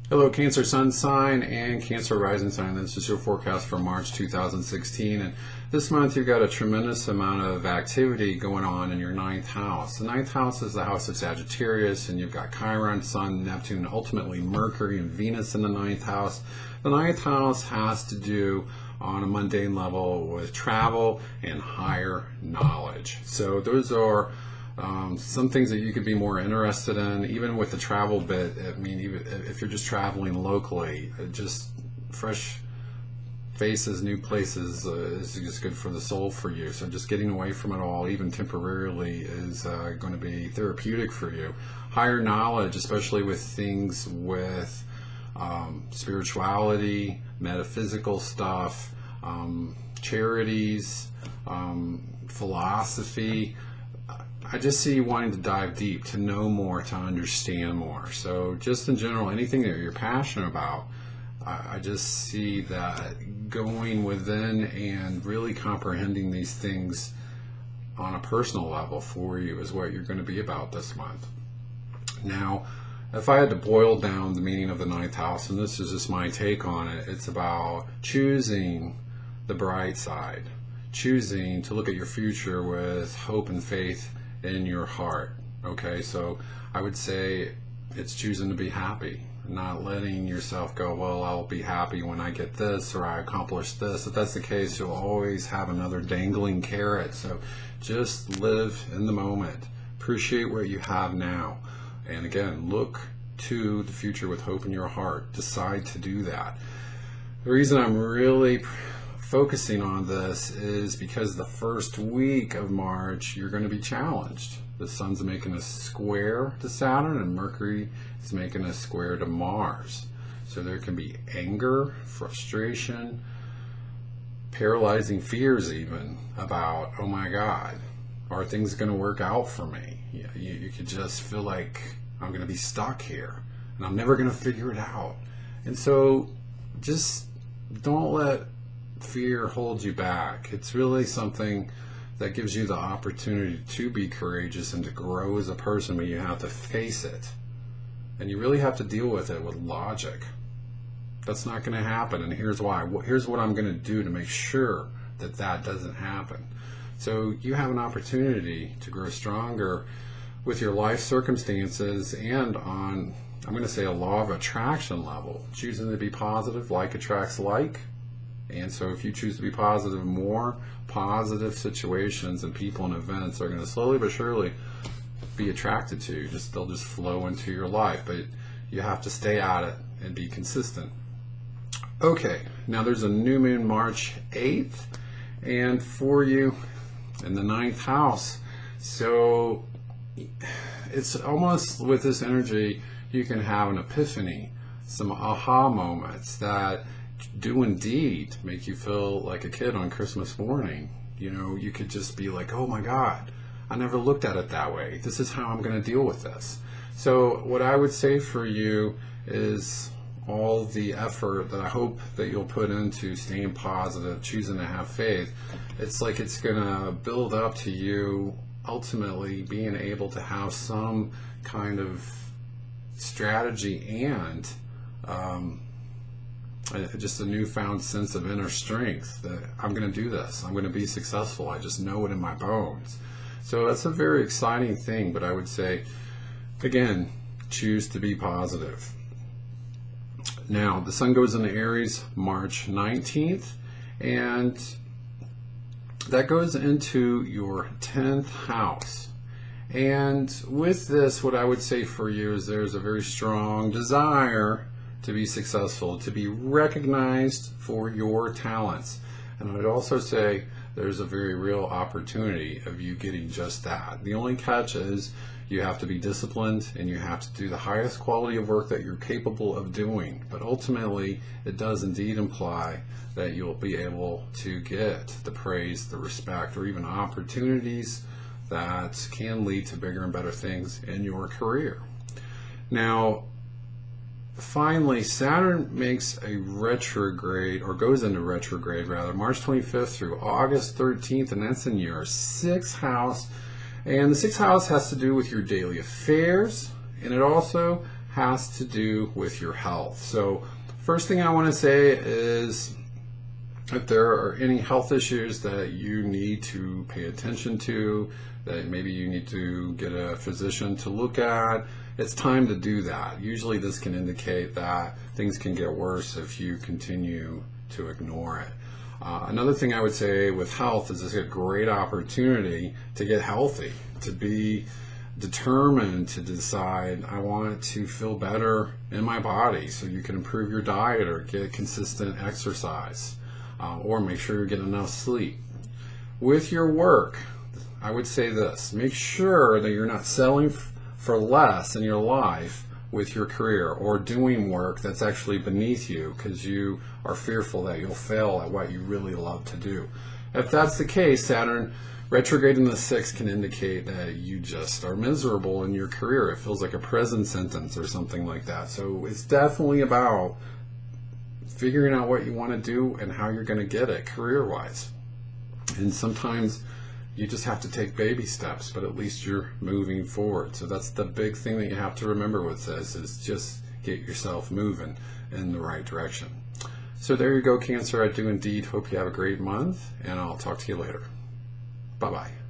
Hello, Cancer Sun sign and Cancer Rising sign. This is your forecast for March 2016. And this month you've got a tremendous amount of activity going on in your ninth house. The ninth house is the house of Sagittarius, and you've got Chiron, Sun, Neptune, ultimately Mercury and Venus in the ninth house. The ninth house has to do on a mundane level with travel and higher knowledge. So those are some things that you could be more interested in, even with the travel bit. I mean, even if you're just traveling locally, just fresh faces, new places is just good for the soul for you. So just getting away from it all, even temporarily, is going to be therapeutic for you. Higher knowledge, especially with things with spirituality, metaphysical stuff, charities, philosophy. I just see you wanting to dive deep, to know more, to understand more. So just in general, anything that you're passionate about, I just see that going within and really comprehending these things on a personal level for you is what you're going to be about this month. Now, if I had to boil down the meaning of the ninth house, and this is just my take on it, it's about choosing the bright side, choosing to look at your future with hope and faith in your heart. Okay, so I would say it's choosing to be happy, not letting yourself go, well, I'll be happy when I get this or I accomplish this. If that's the case, you'll always have another dangling carrot. So just live in the moment, appreciate what you have now, and again, look to the future with hope in your heart. Decide to do that. The reason I'm really focusing on this is because the first week of March you're going to be challenged. The Sun's making a square to Saturn and Mercury is making a square to Mars. So there can be anger, frustration, paralyzing fears even about, oh my God, are things going to work out for me? You could just feel like I'm going to be stuck here and I'm never going to figure it out. And so just don't let fear holds you back. It's really something that gives you the opportunity to be courageous and to grow as a person, but you have to face it. And you really have to deal with it with logic. That's not going to happen, and here's why. Here's what I'm going to do to make sure that that doesn't happen. So you have an opportunity to grow stronger with your life circumstances and on, I'm going to say, a law of attraction level. Choosing to be positive, like attracts like. And so if you choose to be positive, more positive situations and people and events are going to slowly but surely be attracted to you. They'll just flow into your life, but you have to stay at it and be consistent. Okay, now there's a new moon March 8th, and for you in the ninth house. So it's almost with this energy, you can have an epiphany, some aha moments that do indeed make you feel like a kid on Christmas morning. You know, you could just be like, oh my God, I never looked at it that way. This is how I'm going to deal with this. So what I would say for you is all the effort that I hope that you'll put into staying positive, choosing to have faith, it's like it's going to build up to you ultimately being able to have some kind of strategy and just a newfound sense of inner strength that I'm going to do this. I'm going to be successful. I just know it in my bones. So that's a very exciting thing, but I would say, again, choose to be positive. Now, the Sun goes into Aries March 19th, and that goes into your 10th house. And with this, what I would say for you is there's a very strong desire to be successful, to be recognized for your talents. And I would also say there's a very real opportunity of you getting just that. The only catch is you have to be disciplined and you have to do the highest quality of work that you're capable of doing. But ultimately, it does indeed imply that you'll be able to get the praise, the respect, or even opportunities that can lead to bigger and better things in your career. Now, finally, Saturn makes a retrograde, or goes into retrograde rather, March 25th through August 13th, and that's in your 6th house. And the 6th house has to do with your daily affairs, and it also has to do with your health. So first thing I want to say is, if there are any health issues that you need to pay attention to, that maybe you need to get a physician to look at, it's time to do that. Usually this can indicate that things can get worse if you continue to ignore it. Another thing I would say with health is it's a great opportunity to get healthy, to be determined to decide, I want to feel better in my body, so you can improve your diet or get consistent exercise, or make sure you get enough sleep. With your work, I would say this: make sure that you're not selling for less in your life with your career, or doing work that's actually beneath you because you are fearful that you'll fail at what you really love to do. If that's the case, Saturn retrograde in the 6th can indicate that you just are miserable in your career. It feels like a prison sentence or something like that. So it's definitely about figuring out what you want to do and how you're going to get it career-wise. And sometimes you just have to take baby steps, but at least you're moving forward. So that's the big thing that you have to remember with this, is just get yourself moving in the right direction. So there you go, Cancer. I do indeed hope you have a great month, and I'll talk to you later. Bye-bye.